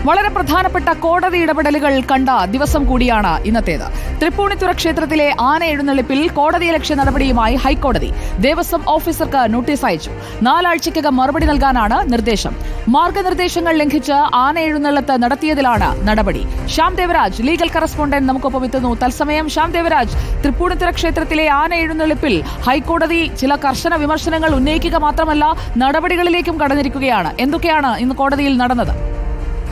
വളരെ പ്രധാനപ്പെട്ട കോടതി ഇടപെടലുകൾ കണ്ട ദിവസം കൂടിയാണ് ഇന്നത്തേത്. തൃപ്പൂണിത്തുറ ക്ഷേത്രത്തിലെ ആന എഴുന്നള്ളിപ്പിൽ കോടതിയലക്ഷ്യ നടപടിയുമായി ഹൈക്കോടതി ദേവസ്വം ഓഫീസർക്ക് നോട്ടീസ് അയച്ചു. 4 ആഴ്ചയ്ക്കകം മറുപടി നൽകാനാണ് നിർദ്ദേശം. മാർഗനിർദ്ദേശങ്ങൾ ലംഘിച്ച് ആന എഴുന്നള്ളത്ത് നടത്തിയതിലാണ് നടപടി. ശ്യാം ദേവരാജ് ലീഗൽ കറസ്പോണ്ടന്റ് നമുക്കൊപ്പം എത്തുന്നു. തത്സമയം ശ്യാം ദേവരാജ്, തൃപ്പൂണിത്തുറ ക്ഷേത്രത്തിലെ ആന എഴുന്നള്ളിപ്പിൽ ഹൈക്കോടതി ചില കർശന വിമർശനങ്ങൾ ഉന്നയിക്കുക മാത്രമല്ല നടപടികളിലേക്കും കടന്നിരിക്കുകയാണ്. എന്തൊക്കെയാണ് ഇന്ന് കോടതിയിൽ നടന്നത്?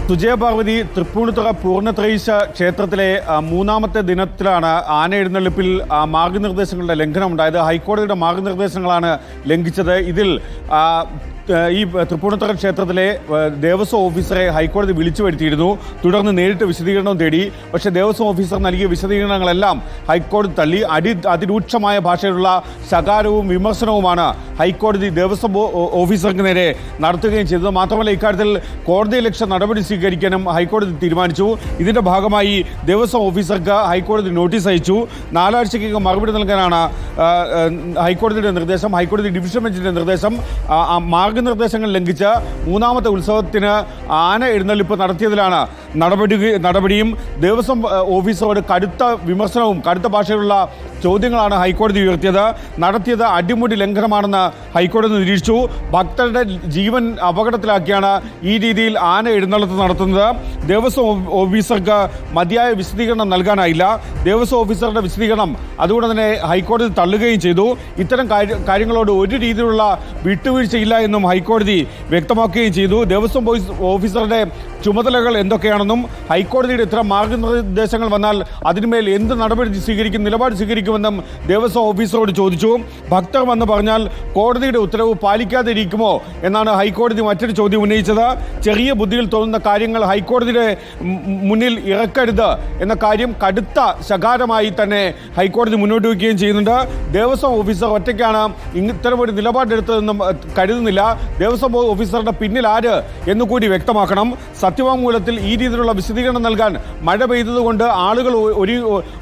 സുജയപാർവതി, തൃപ്പൂണിത്തുറ പൂർണ്ണത്രയീശ ക്ഷേത്രത്തിലെ 3ാമത്തെ ദിനത്തിലാണ് ആന എഴുന്നള്ളിപ്പിൽ മാർഗനിർദ്ദേശങ്ങളുടെ ലംഘനം ഉണ്ടായത്. ഹൈക്കോടതിയുടെ മാർഗനിർദ്ദേശങ്ങളാണ് ലംഘിച്ചത്. ഇതിൽ ഈ തൃപ്പൂണിത്തുറ ക്ഷേത്രത്തിലെ ദേവസ്വം ഓഫീസറെ ഹൈക്കോടതി വിളിച്ചു വരുത്തിയിരുന്നു. തുടർന്ന് നേരിട്ട് വിശദീകരണം തേടി. പക്ഷേ ദേവസ്വം ഓഫീസർ നൽകിയ വിശദീകരണങ്ങളെല്ലാം ഹൈക്കോടതി തള്ളി. അതിരൂക്ഷമായ ഭാഷയിലുള്ള ശകാരവും വിമർശനവുമാണ് ഹൈക്കോടതി ദേവസ്വം ഓഫീസർക്ക് നേരെ നടത്തുകയും ചെയ്തത്. മാത്രമല്ല, ഇക്കാര്യത്തിൽ കോടതിയലക്ഷ്യ നടപടി സ്വീകരിക്കാനും ഹൈക്കോടതി തീരുമാനിച്ചു. ഇതിന്റെ ഭാഗമായി ദേവസ്വം ഓഫീസർക്ക് ഹൈക്കോടതി നോട്ടീസ് അയച്ചു. 4 ആഴ്ചയ്ക്ക് മറുപടി നൽകാനാണ് ഹൈക്കോടതിയുടെ നിർദ്ദേശം. ഹൈക്കോടതി ഡിവിഷൻ ബെഞ്ചിന്റെ നിർദ്ദേശം. മാർഗനിർദ്ദേശങ്ങൾ ലംഘിച്ച് 3ാമത്തെ ഉത്സവത്തിന് ആന എഴുന്നള്ളിപ്പ് നടത്തിയതിലാണ് നടപടിയും. ദേവസ്വം ഓഫീസറോട് കടുത്ത വിമർശനവും കടുത്ത ഭാഷയിലുള്ള ചോദ്യങ്ങളാണ് ഹൈക്കോടതി ഉയർത്തിയത്. നടത്തിയത് അടിമുടി ലംഘനമാണെന്ന് ഹൈക്കോടതി നിരീക്ഷിച്ചു. ഭക്തരുടെ ജീവൻ അപകടത്തിലാക്കിയാണ് ഈ രീതിയിൽ ആന എഴുന്നള്ളത്ത് നടത്തുന്നത്. ദേവസ്വം ഓഫീസർക്ക് മതിയായ വിശദീകരണം നൽകാനായില്ല. ദേവസ്വം ഓഫീസറുടെ വിശദീകരണം അതുകൊണ്ട് തന്നെ ഹൈക്കോടതി തള്ളുകയും ചെയ്തു. ഇത്തരം കാര്യങ്ങളോട് ഒരു രീതിയിലുള്ള വിട്ടുവീഴ്ചയില്ല എന്നും ഹൈക്കോടതി വ്യക്തമാക്കുകയും ചെയ്തു. ദേവസ്വം ഓഫീസറുടെ ചുമതലകൾ എന്തൊക്കെയാണെന്നും ഹൈക്കോടതിയുടെ ഇത്തരം മാർഗനിർദ്ദേശങ്ങൾ വന്നാൽ അതിന്മേൽ എന്ത് നടപടി സ്വീകരിക്കും, നിലപാട് സ്വീകരിക്കുമെന്നും ദേവസ്വം ഓഫീസറോട് ചോദിച്ചു. ഭക്തർ വന്ന് പറഞ്ഞാൽ കോടതിയുടെ ഉത്തരവ് പാലിക്കാതിരിക്കുമോ എന്നാണ് ഹൈക്കോടതി മറ്റൊരു ചോദ്യം ഉന്നയിച്ചത്. ചെറിയ ബുദ്ധിയിൽ തോന്നുന്ന കാര്യങ്ങൾ ഹൈക്കോടതിയുടെ മുന്നിൽ ഇറക്കരുത് എന്ന കാര്യം കടുത്ത ശകാരമായി തന്നെ ഹൈക്കോടതി മുന്നോട്ട് വയ്ക്കുകയും ചെയ്യുന്നുണ്ട്. ദേവസ്വം ഓഫീസർ ഒറ്റയ്ക്കാണ് ഇത്തരമൊരു നിലപാടെടുത്തതെന്നും കരുതുന്നില്ല. ദേവസ്വം ഓഫീസറുടെ പിന്നിൽ ആര് എന്നുകൂടി വ്യക്തമാക്കണം. സത്യവാങ്മൂലത്തിൽ ഈ രീതിയിലുള്ള വിശദീകരണം നൽകാൻ മഴ പെയ്തതുകൊണ്ട് ആളുകൾ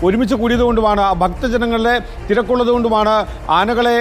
ഒരുമിച്ച് കൂടിയതുകൊണ്ടുമാണ്, ഭക്തജനങ്ങളുടെ തിരക്കുള്ളതുകൊണ്ടുമാണ് ആനകളെ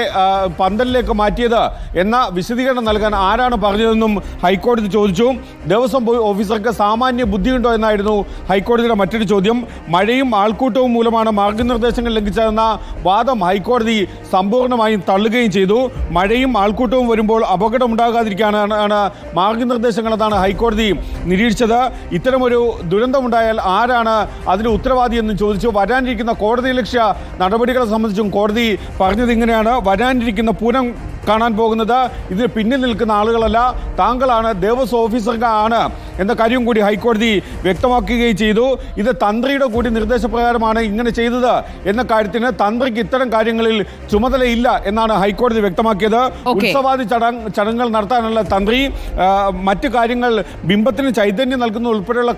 പന്തലിലേക്ക് മാറ്റിയത് എന്ന വിശദീകരണം നൽകാൻ ആരാണ് പറഞ്ഞതെന്നും ഹൈക്കോടതി ചോദിച്ചു. ദേവസ്വം ഓഫീസർക്ക് സാമാന്യ ബുദ്ധിയുണ്ടോ എന്നായിരുന്നു ഹൈക്കോടതിയുടെ മറ്റൊരു ചോദ്യം. മഴയും ആൾക്കൂട്ടവും മൂലമാണ് മാർഗനിർദ്ദേശങ്ങൾ ലംഘിച്ചതെന്ന വാദം ഹൈക്കോടതി സമ്പൂർണ്ണമായും തള്ളുകയും ചെയ്തു. മഴയും ആൾക്കൂട്ടവും വരുമ്പോൾ അപകടമുണ്ടാകാതിരിക്കാനാണ് മാർഗനിർദ്ദേശങ്ങളെന്നാണ് ഹൈക്കോടതി നിരീക്ഷിച്ചത്. ഇത്തരമൊരു ദുരന്തമുണ്ടായാൽ ആരാണ് അതിന് ഉത്തരവാദിയെന്ന് ചോദിച്ചു. വരാനിരിക്കുന്ന കോടതിയലക്ഷ്യ നടപടികളെ സംബന്ധിച്ചും കോടതി പറഞ്ഞത് ഇങ്ങനെയാണ്: വരാനിരിക്കുന്ന പൂരം കാണാൻ പോകുന്നത് ഇതിന് പിന്നിൽ നിൽക്കുന്ന ആളുകളല്ല, താങ്കളാണ്, ദേവസ്വം ഓഫീസർക്കാണ് എന്ന കാര്യം കൂടി ഹൈക്കോടതി വ്യക്തമാക്കുകയും ചെയ്തു. ഇത് തന്ത്രിയുടെ കൂടി നിർദ്ദേശപ്രകാരമാണ് ഇങ്ങനെ ചെയ്തത് എന്ന കാര്യത്തിന് തന്ത്രിക്ക് ഇത്തരം കാര്യങ്ങളിൽ ചുമതലയില്ല എന്നാണ് ഹൈക്കോടതി വ്യക്തമാക്കിയത്. ഉത്സവാദി ചടങ്ങുകൾ നടത്താനുള്ള തന്ത്രി മറ്റു കാര്യങ്ങൾ ബിംബത്തിന് ചൈതന്യം നൽകുന്ന ഉൾപ്പെടെയുള്ള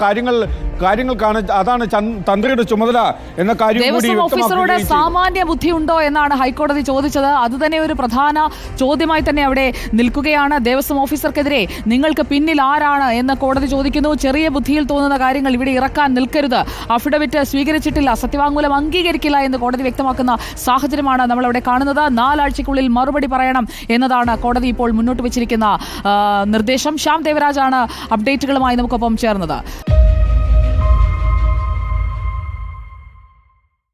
കാര്യങ്ങൾക്കാണ്, അതാണ് തന്ത്രിയുടെ ചുമതല എന്ന കാര്യം കൂടി ഓഫീസറോട് സാമാന്യ ബുദ്ധി ഉണ്ടോ എന്നാണ് ഹൈക്കോടതി ചോദിച്ചത്. അതുതന്നെ ഒരു പ്രധാന ചോദ്യമായി തന്നെ അവിടെ നിൽക്കുകയാണ്. ദേവസ്വം ഓഫീസർക്കെതിരെ നിങ്ങൾക്ക് പിന്നിൽ ആരാണ് എന്ന് കോടതി ചോദിക്കുന്നു. ചെറിയ ബുദ്ധിയിൽ തോന്നുന്ന കാര്യങ്ങൾ ഇവിടെ ഇറക്കാൻ നിൽക്കരുത്. അഫിഡവിറ്റ് സ്വീകരിച്ചിട്ടില്ല, സത്യവാങ്മൂലം അംഗീകരിക്കില്ല എന്ന് കോടതി വ്യക്തമാക്കുന്ന സാഹചര്യമാണ് നമ്മളവിടെ കാണുന്നത്. 4 ആഴ്ചയ്ക്കുള്ളിൽ മറുപടി പറയണം എന്നതാണ് കോടതി ഇപ്പോൾ മുന്നോട്ട് വെച്ചിരിക്കുന്ന നിർദ്ദേശം. ശ്യാം ദേവരാജാണ് അപ്ഡേറ്റുകളുമായി നമുക്കൊപ്പം ചേർന്നത്.